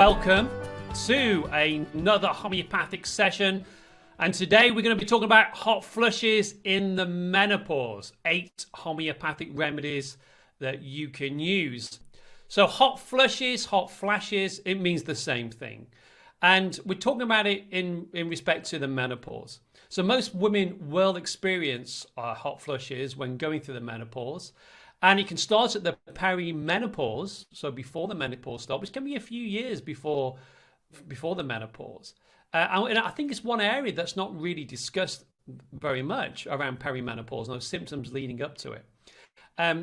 Welcome to another homeopathic session, and today we're going to be talking about hot flushes in the menopause. 8 homeopathic remedies that you can use. So hot flushes, hot flashes, it means the same thing, and we're talking about it in respect to the menopause. So most women will experience hot flushes when going through the menopause. And it can start at the perimenopause, so before the menopause starts, which can be a few years before the menopause. And I think it's one area that's not really discussed very much around perimenopause and those symptoms leading up to it.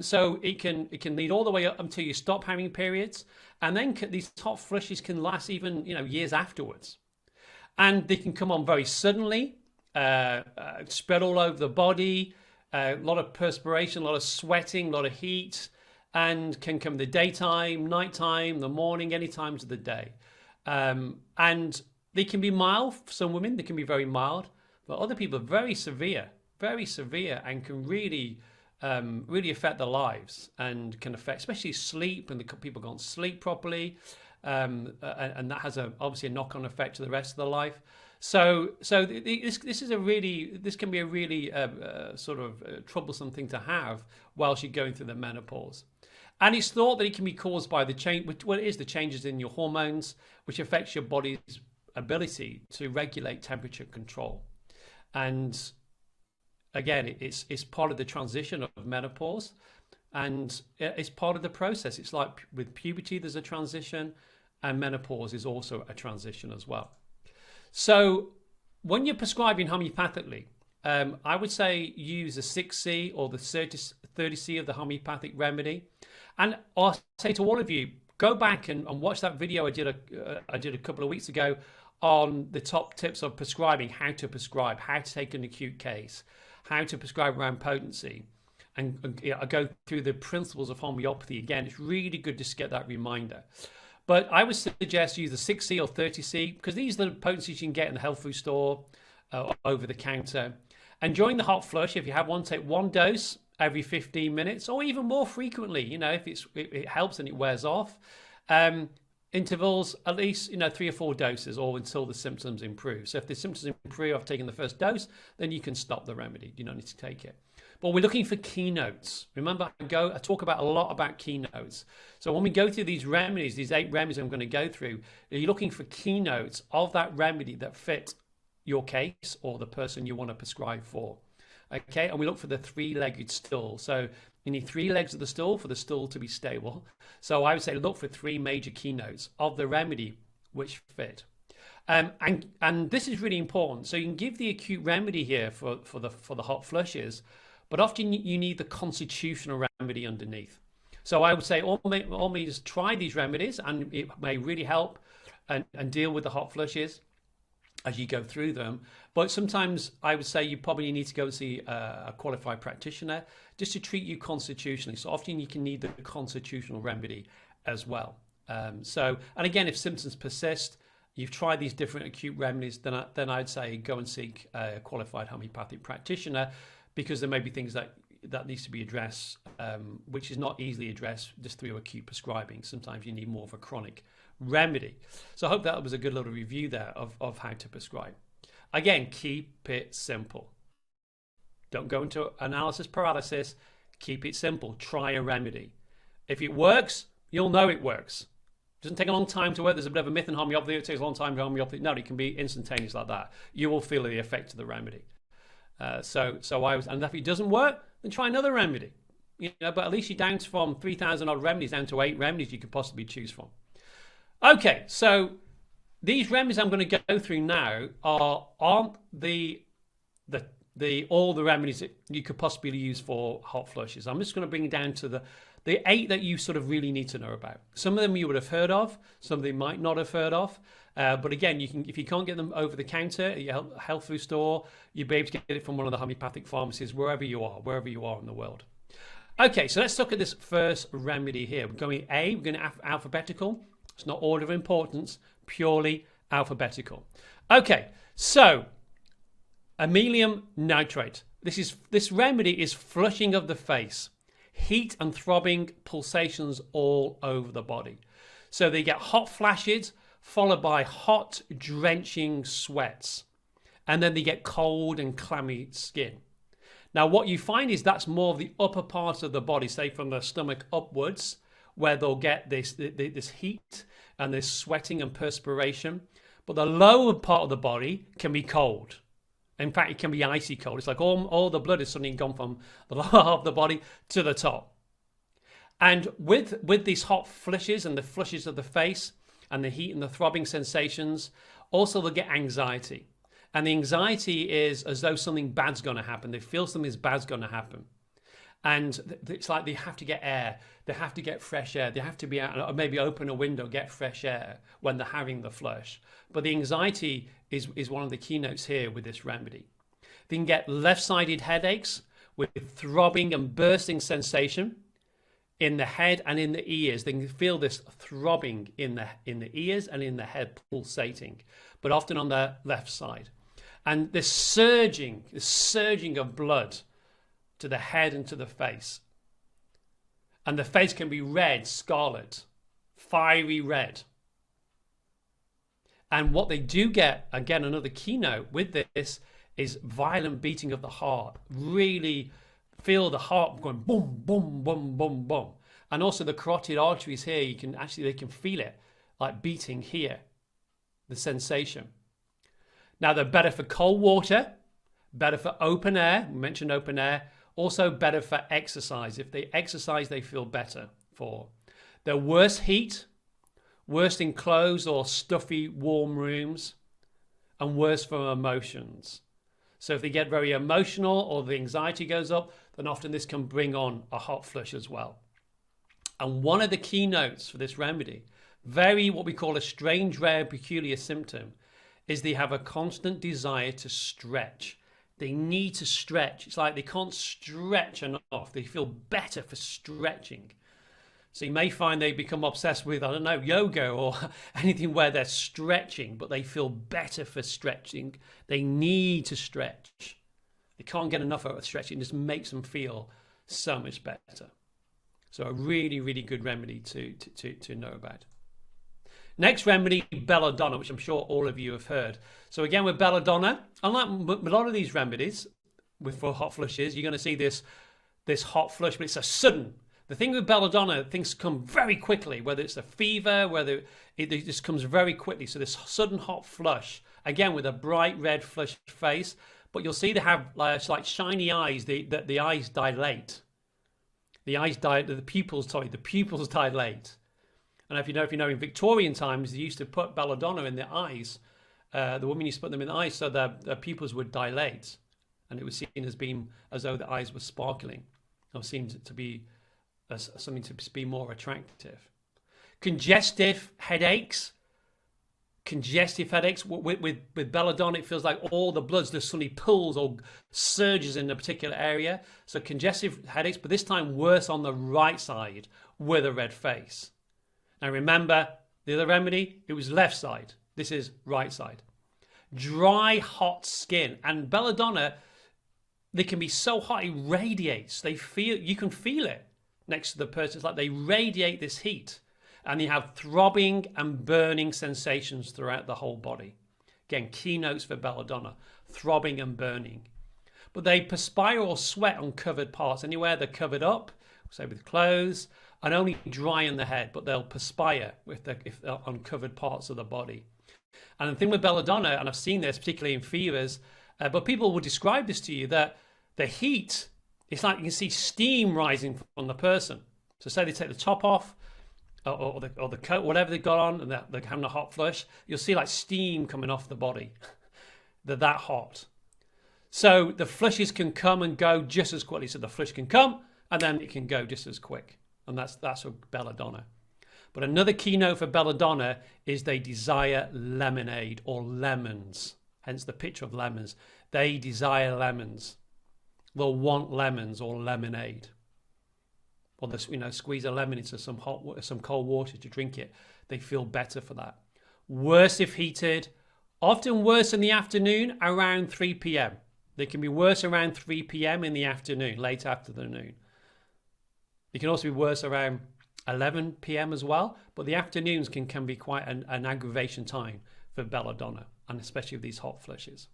So it can lead all the way up until you stop having periods, and then these hot flushes can last even years afterwards, and they can come on very suddenly, spread all over the body. A lot of perspiration, a lot of sweating, a lot of heat, and can come in the daytime, nighttime, the morning, any times of the day. And they can be mild for some women, they can be very mild, but other people are very severe, and can really affect their lives, and can affect especially sleep, and people can't sleep properly, and that has obviously a knock-on effect to the rest of their life. So this can be a really sort of troublesome thing to have whilst you're going through the menopause. And it's thought that it can be caused by the changes in your hormones, which affects your body's ability to regulate temperature control. And again, it's part of the transition of menopause, and it's part of the process. It's like with puberty, there's a transition, and menopause is also a transition as well. So when you're prescribing homeopathically, I would say use the 6C or the 30C of the homeopathic remedy. And I'll say to all of you, go back and watch that video I did a couple of weeks ago on the top tips of prescribing, how to prescribe, how to take an acute case, how to prescribe around potency. And I go through the principles of homeopathy again. It's really good to get that reminder. But I would suggest use the 6C or 30C, because these are the potencies you can get in the health food store, over the counter. And during the hot flush, if you have one, take one dose every 15 minutes, or even more frequently, if it helps and it wears off. Intervals, at least 3 or 4 doses, or until the symptoms improve. So if the symptoms improve after taking the first dose, then you can stop the remedy. You don't need to take it. But we're looking for keynotes. Remember, I talk about a lot about keynotes. So when we go through these remedies, these 8 remedies I'm going to go through, you're looking for keynotes of that remedy that fit your case or the person you want to prescribe for. Okay, and we look for the 3-legged stool. So you need 3 legs of the stool for the stool to be stable. So I would say look for 3 major keynotes of the remedy which fit. And this is really important. So you can give the acute remedy here for the hot flushes, but often you need the constitutional remedy underneath. So I would say always try these remedies, and it may really help and deal with the hot flushes as you go through them. But sometimes I would say you probably need to go and see a qualified practitioner just to treat you constitutionally. So often you can need the constitutional remedy as well. And again, if symptoms persist, you've tried these different acute remedies, then I'd say go and seek a qualified homeopathic practitioner, because there may be things that needs to be addressed, which is not easily addressed just through acute prescribing. Sometimes you need more of a chronic remedy. So I hope that was a good little review there of how to prescribe. Again, keep it simple. Don't go into analysis paralysis. Keep it simple. Try a remedy. If it works, you'll know it works. It doesn't take a long time to work. There's a bit of a myth in homeopathy. It takes a long time to homeopathy. No, it can be instantaneous like that. You will feel the effect of the remedy. And if it doesn't work, then try another remedy. But at least you're down from 3,000 odd remedies down to 8 remedies you could possibly choose from. Okay, so these remedies I'm going to go through now aren't all the remedies that you could possibly use for hot flushes. I'm just going to bring it down to the 8 that you sort of really need to know about. Some of them you would have heard of, some of them might not have heard of. But again, if you can't get them over the counter at your health food store, you'll be able to get it from one of the homeopathic pharmacies wherever you are in the world. Okay, so let's look at this first remedy here. We're going alphabetical. It's not order of importance, purely alphabetical. Okay, so ammonium nitrate. This remedy is flushing of the face, heat and throbbing pulsations all over the body. So they get hot flashes, followed by hot, drenching sweats. And then they get cold and clammy skin. Now, what you find is that's more of the upper part of the body, say from the stomach upwards, where they'll get this heat and this sweating and perspiration. But the lower part of the body can be cold. In fact, it can be icy cold. It's like all the blood is suddenly gone from the lower half of the body to the top. And with these hot flushes and the flushes of the face and the heat and the throbbing sensations, also they'll get anxiety. And the anxiety is as though something bad's going to happen. They feel something bad's going to happen. And it's like they have to get air. They have to get fresh air. They have to be out, or maybe open a window, get fresh air when they're having the flush. But the anxiety is one of the keynotes here with this remedy. They can get left-sided headaches with throbbing and bursting sensation in the head and in the ears. They can feel this throbbing in the ears and in the head, pulsating, but often on the left side. And this surging of blood to the head and to the face. And the face can be red, scarlet, fiery red. And what they do get, again, another keynote with this, is violent beating of the heart. Really feel the heart going boom, boom, boom, boom, boom. And also the carotid arteries here, they can feel it like beating here, the sensation. Now they're better for cold water, better for open air. We mentioned open air. Also better for exercise. If they exercise, they feel better for. They're worse heat, worse in closed or stuffy, warm rooms, and worse for emotions. So if they get very emotional or the anxiety goes up, then often this can bring on a hot flush as well. And one of the keynotes for this remedy, very what we call a strange, rare, peculiar symptom, is they have a constant desire to stretch. They need to stretch. It's like they can't stretch enough. They feel better for stretching. So you may find they become obsessed with, I don't know, yoga or anything where they're stretching, but they feel better for stretching. They need to stretch. They can't get enough of stretching. It just makes them feel so much better. So a really, really good remedy to know about. Next remedy, Belladonna, which I'm sure all of you have heard. So again, with Belladonna, unlike a lot of these remedies for hot flushes, you're going to see this hot flush, but it's a sudden. The thing with Belladonna, things come very quickly, whether it's a fever, whether it just comes very quickly. So this sudden hot flush, again, with a bright red flushed face, but you'll see they have like shiny eyes. The eyes dilate. The pupils dilate. And if you know, in Victorian times, they used to put Belladonna in their eyes. The women used to put them in the eyes so their pupils would dilate. And it was seen as being as though the eyes were sparkling. Or seemed to be something to be more attractive. Congestive headaches. With Belladonna, it feels like all the blood just suddenly pulls or surges in a particular area. So congestive headaches, but this time worse on the right side with a red face. Now remember, the other remedy, it was left side. This is right side. Dry, hot skin. And Belladonna, they can be so hot, it radiates. You can feel it next to the person. It's like they radiate this heat. And you have throbbing and burning sensations throughout the whole body. Again, keynotes for Belladonna, throbbing and burning. But they perspire or sweat on covered parts. Anywhere they're covered up, say with clothes, and only dry in the head, but they'll perspire if they're on covered parts of the body. And the thing with Belladonna, and I've seen this particularly in fevers, but people will describe this to you, that the heat, it's like you can see steam rising from the person. So say they take the top off, or the coat, whatever they've got on, and they're having a hot flush, you'll see like steam coming off the body. They're that hot. So the flushes can come and go just as quickly. So the flush can come, and then it can go just as quick. And that's for Belladonna. But another keynote for Belladonna is they desire lemonade or lemons. Hence the picture of lemons. They desire lemons. They'll want lemons or lemonade. Or squeeze a lemon into some cold water to drink it. They feel better for that. Worse if heated. Often worse in the afternoon around 3 p.m. They can be worse around 3 p.m. in the afternoon, late afternoon. It can also be worse around 11 p.m. as well, but the afternoons can be quite an aggravation time for Belladonna, and especially with these hot flushes.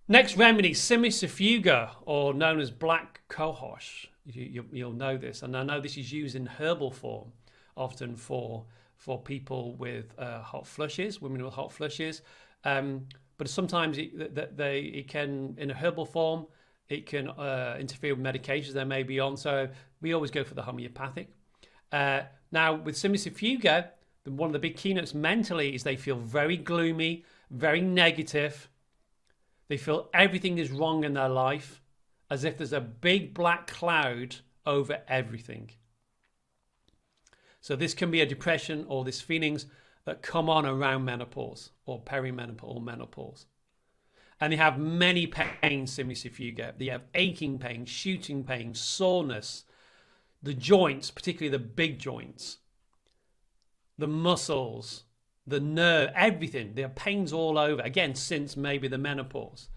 Next remedy, Simicifuga, or known as black cohosh. You'll know this, and I know this is used in herbal form, often for people with hot flushes, women with hot flushes. But sometimes it can, in a herbal form, it can interfere with medications they may be on. So we always go for the homeopathic. Now with Simicifuga, one of the big keynotes mentally is they feel very gloomy, very negative. They feel everything is wrong in their life, as if there's a big black cloud over everything. So this can be a depression or these feelings that come on around menopause or perimenopause or menopause. And they have many pains, Simicifuga. They have aching pain, shooting pain, soreness, the joints, particularly the big joints, the muscles, the nerve, everything. There are pains all over, again, since maybe the menopause.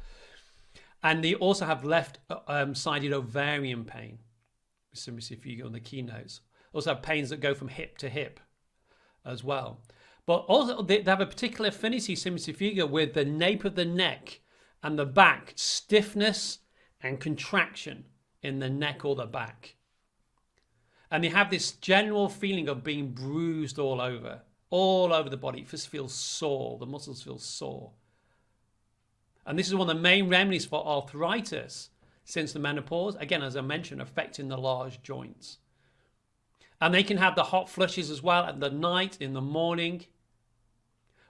And they also have left-sided ovarian pain, Simicifuga on the keynotes. Also have pains that go from hip to hip as well. But also they have a particular affinity, Simicifuga, with the nape of the neck and the back, stiffness and contraction in the neck or the back. And they have this general feeling of being bruised all over the body. It just feels sore, the muscles feel sore. And this is one of the main remedies for arthritis since the menopause, again, as I mentioned, affecting the large joints. And they can have the hot flushes as well at the night, in the morning.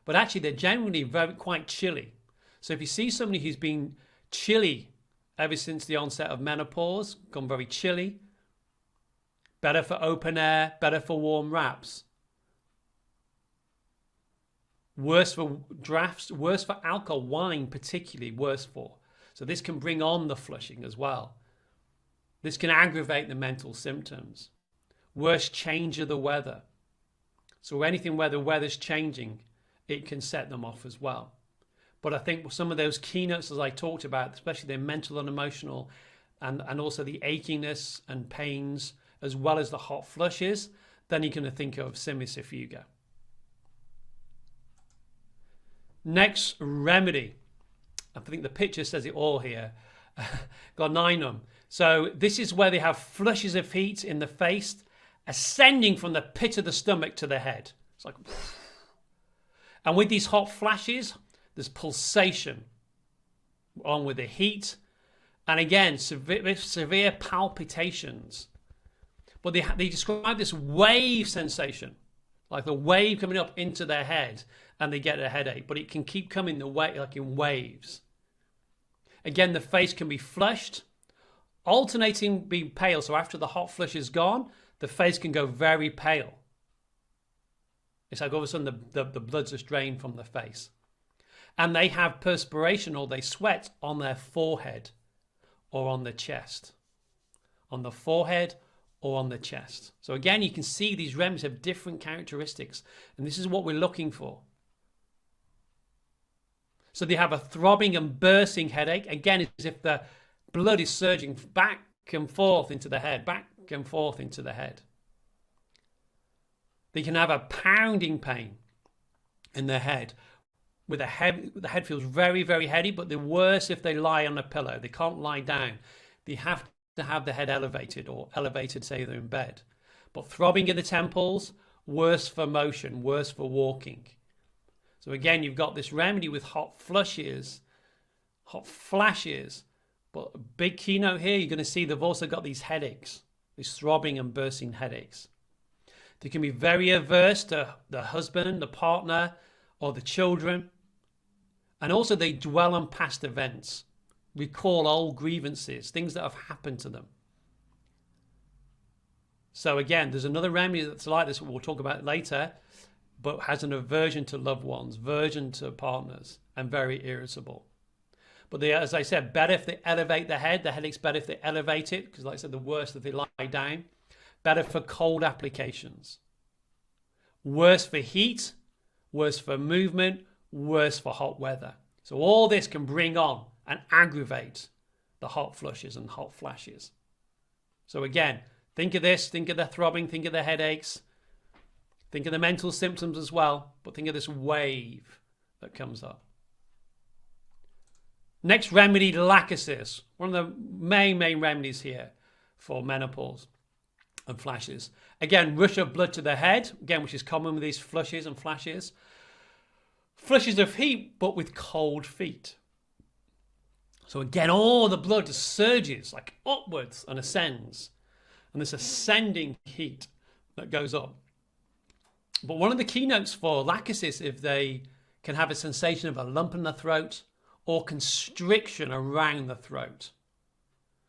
But actually, they're generally quite chilly. So if you see somebody who's been chilly ever since the onset of menopause, gone very chilly, better for open air, better for warm wraps. Worse for drafts, worse for alcohol, wine particularly worse for. So this can bring on the flushing as well. This can aggravate the mental symptoms. Worse change of the weather. So anything where the weather's changing, it can set them off as well. But I think some of those keynotes, as I talked about, especially the mental and emotional, and also the achiness and pains, as well as the hot flushes, then you're going to think of Simicifuga. Next remedy. I think the picture says it all here. Glarninum. So this is where they have flushes of heat in the face, ascending from the pit of the stomach to the head. It's like, and with these hot flashes, there's pulsation along with the heat, and again, severe palpitations. But they describe this wave sensation, like the wave coming up into their head, and they get a headache. But it can keep coming the way, like in waves. Again, the face can be flushed, alternating being pale. So after the hot flush is gone, the face can go very pale. It's like all of a sudden the blood's just drained from the face. And they have perspiration or they sweat on their forehead or on the chest. On the forehead or on the chest. So again, you can see these remedies have different characteristics. And this is what we're looking for. So they have a throbbing and bursting headache. Again, as if the blood is surging back and forth into the head, back and forth into the head. They can have a pounding pain in their head. The head feels very, very heavy, but the worse if they lie on a pillow. They can't lie down. They have to have the head elevated, or elevated, say they're in bed. But throbbing in the temples, worse for motion, worse for walking. So again, you've got this remedy with hot flushes, hot flashes. But a big keynote here, you're going to see they've also got these headaches, these throbbing and bursting headaches. They can be very averse to the husband, the partner, or the children. And also they dwell on past events, recall old grievances, things that have happened to them. So again, there's another remedy that's like this, we'll talk about later, but has an aversion to loved ones, aversion to partners, and very irritable. But they, as I said, better if they elevate the head. The headache's better if they elevate it, because like I said, the worse if they lie down. Better for cold applications. Worse for heat, worse for movement, worse for hot weather. So all this can bring on and aggravate the hot flushes and hot flashes. So again, Think of this, think of the throbbing, think of the headaches, think of the mental symptoms as well, but think of this wave that comes up. Next remedy, Lachesis. One of the main remedies here for menopause and flashes. Again, rush of blood to the head, again, which is common with these flushes and flashes. Flushes of heat, but with cold feet. So again, all the blood just surges like upwards and ascends. And this ascending heat that goes up. But one of the keynotes for Lachesis, if they can have a sensation of a lump in the throat or constriction around the throat.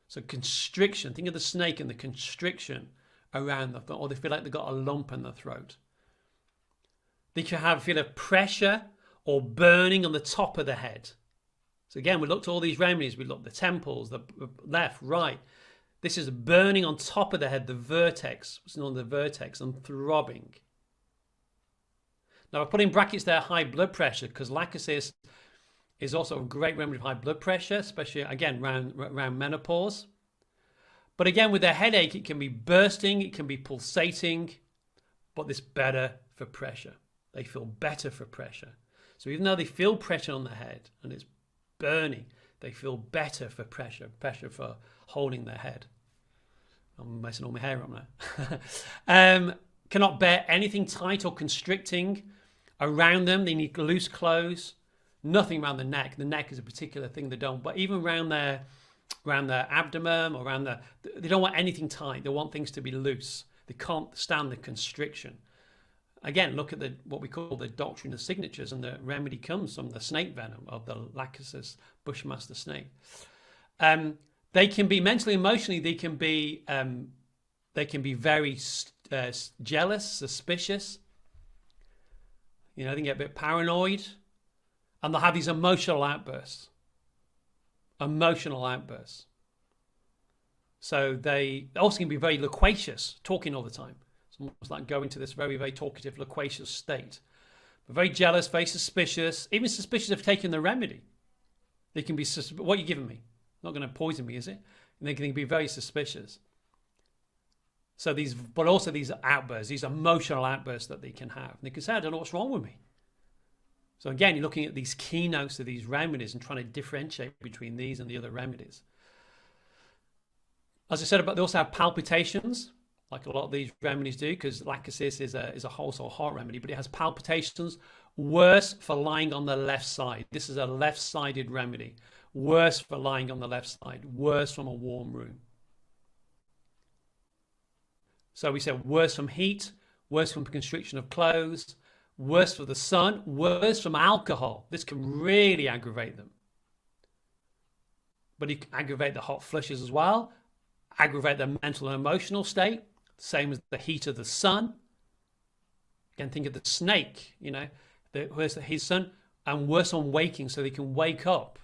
So constriction, think of the snake and the constriction around the throat, or they feel like they've got a lump in the throat. They can feel a pressure or burning on the top of the head. So again, we looked at all these remedies. We looked at the temples, the left, right. This is burning on top of the head, the vertex, what's known as the vertex, and throbbing. Now, I put in brackets there high blood pressure because Lachesis is also a great remedy for high blood pressure, especially, again, around menopause. But again, with their headache, it can be bursting, it can be pulsating, but it's better for pressure. They feel better for pressure. So even though they feel pressure on the head and it's burning, they feel better for pressure for holding their head. I'm messing all my hair up now. Cannot bear anything tight or constricting around them. They need loose clothes. Nothing around the neck. The neck is a particular thing they don't. But even around their abdomen or they don't want anything tight. They want things to be loose. They can't stand the constriction. Again, look at what we call the doctrine of signatures, and the remedy comes from the snake venom of the Lachesis bushmaster snake. They can be mentally, emotionally. They can be very jealous, suspicious. You know, they can get a bit paranoid, and they'll have these emotional outbursts. So they also can be very loquacious, talking all the time. It's almost like going to this very, very talkative, loquacious state. But very jealous, very suspicious, even suspicious of taking the remedy. They can be, what are you giving me? Not going to poison me, is it? And they can be very suspicious. So but also these outbursts, these emotional outbursts that they can have. And they can say, I don't know what's wrong with me. So again, you're looking at these keynotes of these remedies and trying to differentiate between these and the other remedies. As I said, they also have palpitations, like a lot of these remedies do, because Lachesis is a wholesale heart remedy, but it has palpitations, worse for lying on the left side. This is a left-sided remedy. Worse for lying on the left side, worse from a warm room. So we said worse from heat, worse from constriction of clothes, worse for the sun, worse from alcohol. This can really aggravate them. But it can aggravate the hot flushes as well, aggravate their mental and emotional state, same as the heat of the sun. Again, think of the snake, you know, where's his sun, and worse on waking, so they can wake up.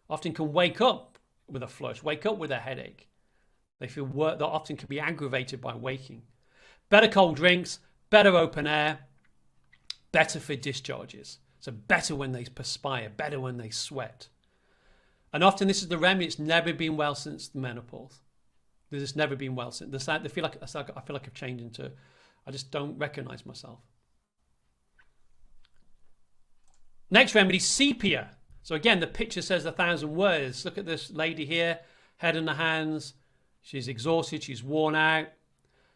Often can wake up with a flush, wake up with a headache. They often can be aggravated by waking. Better cold drinks, better open air, better for discharges. So better when they perspire, better when they sweat. And often this is the remedy. It's never been well since the menopause. It's never been well since. I feel like I've changed into, I just don't recognize myself. Next remedy, sepia. So again, the picture says 1,000 words. Look at this lady here, head in the hands. She's exhausted, she's worn out.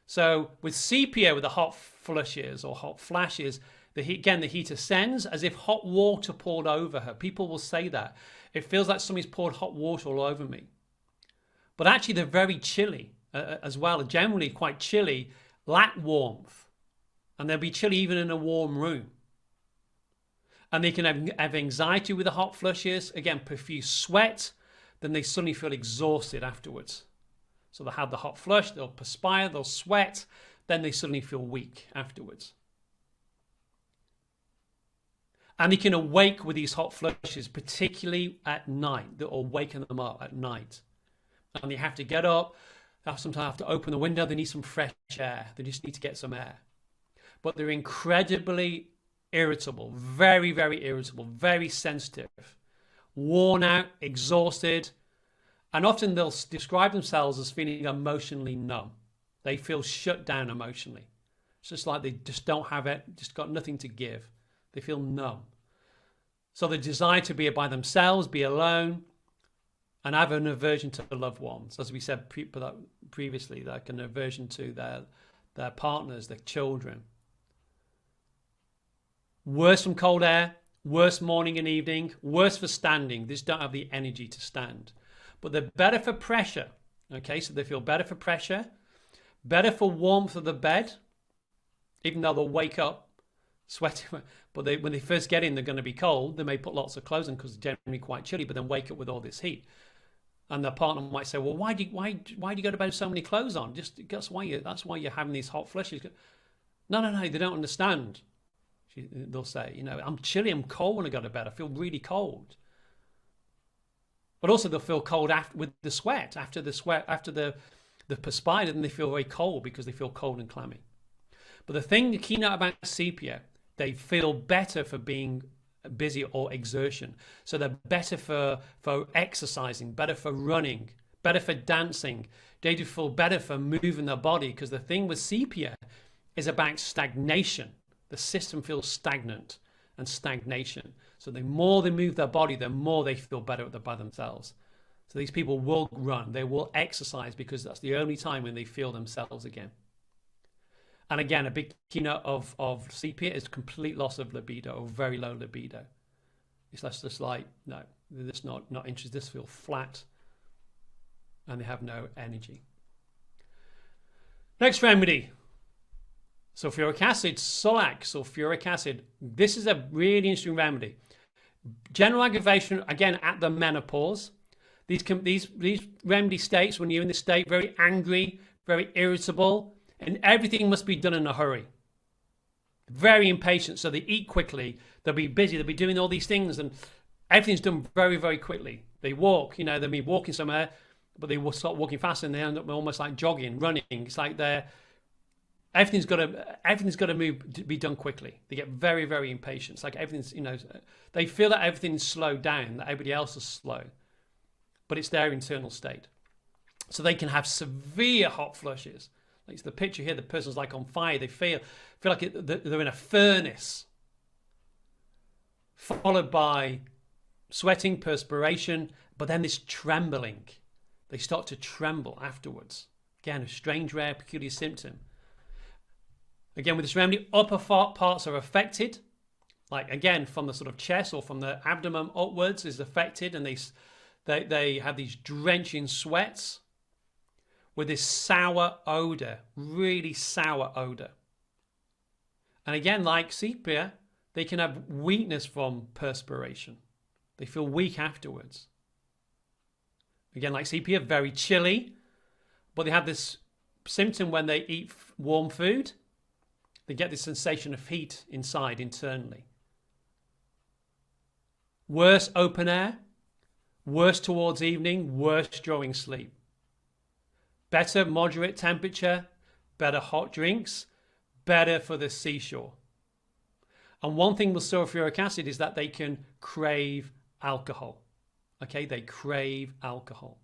So with sepia, with the hot flushes or hot flashes, the heat ascends as if hot water poured over her. People will say that. It feels like somebody's poured hot water all over me. But actually, they're very chilly as well, generally quite chilly, lack warmth. And they'll be chilly even in a warm room. And they can have anxiety with the hot flushes, again, profuse sweat, then they suddenly feel exhausted afterwards. So they'll have the hot flush, they'll perspire, they'll sweat, then they suddenly feel weak afterwards. And they can awake with these hot flushes, particularly at night. That will waken them up at night. And they have to get up, they sometimes have to open the window, they need some fresh air. They just need to get some air. But they're incredibly irritable, very, very irritable, very sensitive, worn out, exhausted, and often they'll describe themselves as feeling emotionally numb. They feel shut down emotionally. It's just like they just don't have it, just got nothing to give. They feel numb. So the desire to be by themselves, be alone, and have an aversion to loved ones. As we said previously, like an aversion to their partners, their children. Worse from cold air, worse morning and evening, worse for standing. They just don't have the energy to stand. But they're better for pressure. Okay, so they feel better for pressure, better for warmth of the bed, even though they'll wake up sweating. But when they first get in, they're going to be cold. They may put lots of clothes on because they're generally quite chilly, but then wake up with all this heat. And their partner might say, well, why do you go to bed with so many clothes on? That's why you're having these hot flushes. No, they don't understand. They'll say, I'm chilly, I'm cold when I go to bed. I feel really cold. But also they'll feel cold with the sweat. After the perspired, and they feel very cold because they feel cold and clammy. But the keynote about sepia, they feel better for being busy or exertion. So they're better for exercising, better for running, better for dancing. They do feel better for moving their body, because the thing with sepia is about stagnation. The system feels stagnant and stagnation. So the more they move their body, the more they feel better by themselves. So these people will run, they will exercise, because that's the only time when they feel themselves again. And again, a big keynote of sepia is complete loss of libido, or very low libido. It's just like, no, they're just not interested. They just feel flat and they have no energy. Next remedy. Sulfuric acid, Sulac, sulfuric acid. This is a really interesting remedy. General aggravation, again, at the menopause. These remedy states, when you're in this state, very angry, very irritable, and everything must be done in a hurry. Very impatient, so they eat quickly. They'll be busy. They'll be doing all these things, and everything's done very, very quickly. They walk, they'll be walking somewhere, but they will start walking fast, and they end up almost like jogging, running. It's like everything's got to be done quickly. They get very, very impatient. It's like everything's, they feel that everything's slowed down, that everybody else is slow, but it's their internal state. So they can have severe hot flushes. Like the picture here, the person's like on fire. They feel like they're in a furnace, followed by sweating, perspiration, but then this trembling. They start to tremble afterwards. Again, a strange, rare, peculiar symptom. Again, with this remedy, upper parts are affected. Like, again, from the sort of chest or from the abdomen upwards is affected, and they have these drenching sweats with this sour odor, really sour odor. And again, like sepia, they can have weakness from perspiration. They feel weak afterwards. Again, like sepia, very chilly, but they have this symptom when they eat warm food. They get this sensation of heat inside, internally. Worse open air, worse towards evening, worse during sleep. Better moderate temperature, better hot drinks, better for the seashore. And one thing with sulfuric acid is that they can crave alcohol. Okay, they crave alcohol.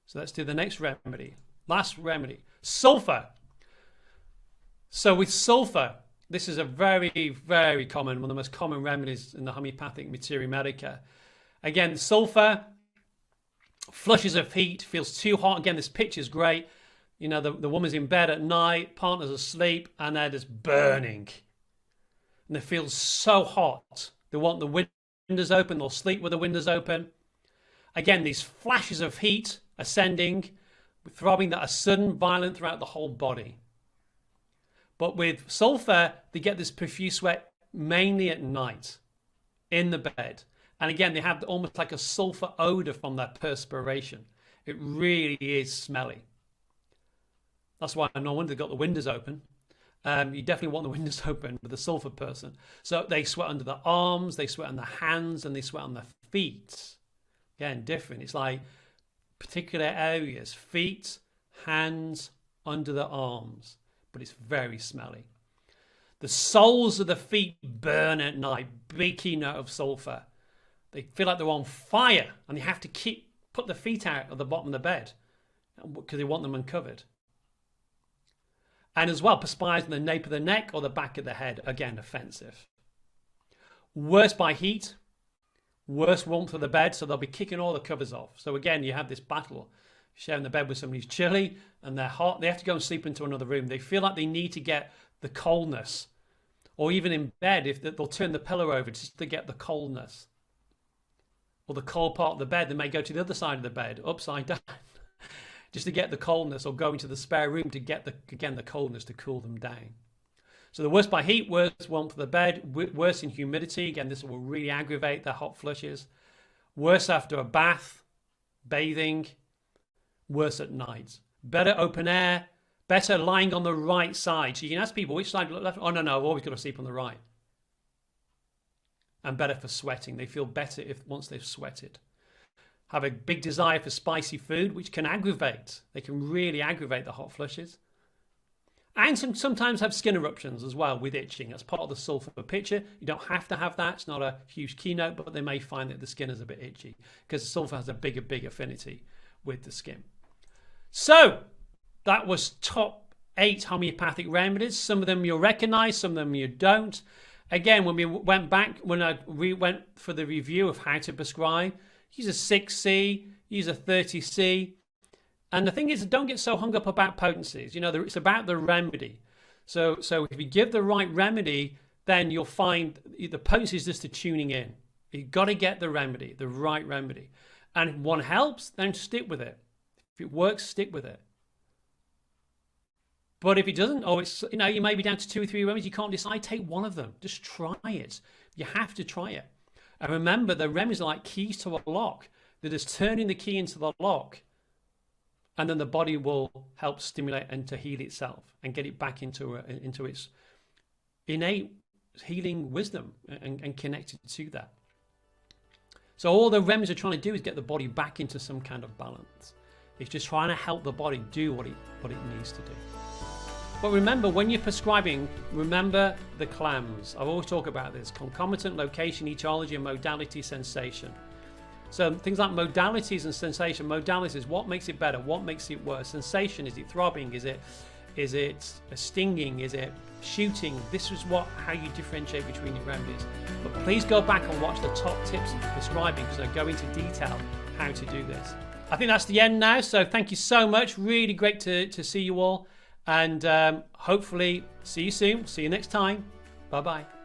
So let's do the next remedy. Last remedy, sulfur. So with sulfur, this is a very, very common, one of the most common remedies in the homeopathic materia medica. Again, sulfur, flushes of heat, feels too hot. Again, this picture is great. The woman's in bed at night, partner's asleep, and they're just burning. And they feel so hot. They want the windows open, they'll sleep with the windows open. Again, these flashes of heat ascending, throbbing that are sudden, violent throughout the whole body. But with sulfur, they get this profuse sweat mainly at night, in the bed. And again, they have almost like a sulfur odor from that perspiration. It really is smelly. That's why no wonder they've got the windows open. You definitely want the windows open with a sulfur person. So they sweat under the arms, they sweat on the hands, and they sweat on the feet. Again, different. It's like particular areas, feet, hands, under the arms, but it's very smelly. The soles of the feet burn at night, big keynote of sulfur. They feel like they're on fire, and they have to keep put the feet out of the bottom of the bed because they want them uncovered. And as well, perspires in the nape of the neck or the back of the head. Again, offensive. Worse by heat. Worse warmth of the bed, so they'll be kicking all the covers off. So again, you have this battle. Sharing the bed with somebody who's chilly and they're hot. They have to go and sleep into another room. They feel like they need to get the coldness. Or even in bed, if they'll turn the pillow over just to get the coldness. Or the cold part of the bed, they may go to the other side of the bed, upside down, just to get the coldness, or go into the spare room to get the coldness to cool them down. So the worse by heat, worse warmth of the bed, worse in humidity. Again, this will really aggravate the hot flushes. Worse after a bath, bathing. Worse at night. Better open air. Better lying on the right side. So you can ask people, which side? Left? Oh, no, I've always got to sleep on the right. And better for sweating. They feel better once they've sweated. Have a big desire for spicy food, which can aggravate. They can really aggravate the hot flushes. And sometimes have skin eruptions as well with itching. That's part of the sulphur picture. You don't have to have that. It's not a huge keynote, but they may find that the skin is a bit itchy because the sulphur has a big affinity with the skin. So that was top 8 homeopathic remedies. Some of them you'll recognize, some of them you don't. Again, when we went back, when I went for the review of how to prescribe, use a 6C, use a 30C. And the thing is, don't get so hung up about potencies. You know, it's about the remedy. So if you give the right remedy, then you'll find the potency is just the tuning in. You've got to get the remedy, the right remedy. And if one helps, then stick with it. If it works, stick with it. But if it doesn't, you may be down to 2 or 3 remedies, you can't decide, take one of them. Just try it. You have to try it. And remember, the remedies are like keys to a lock. They're just turning the key into the lock. And then the body will help stimulate and to heal itself and get it back into its innate healing wisdom and connected to that. So all the remedies are trying to do is get the body back into some kind of balance. It's just trying to help the body do what it needs to do. But remember, when you're prescribing, remember the clams. I always talk about this: concomitant, location, etiology, and modality, sensation. So things like modalities and sensation. Modalities, what makes it better? What makes it worse? Sensation, is it throbbing? Is it a stinging? Is it shooting? This is how you differentiate between your remedies. But please go back and watch the top tips of prescribing, because I go into detail how to do this. I think that's the end now. So thank you so much. Really great to see you all. And hopefully see you soon. See you next time. Bye-bye.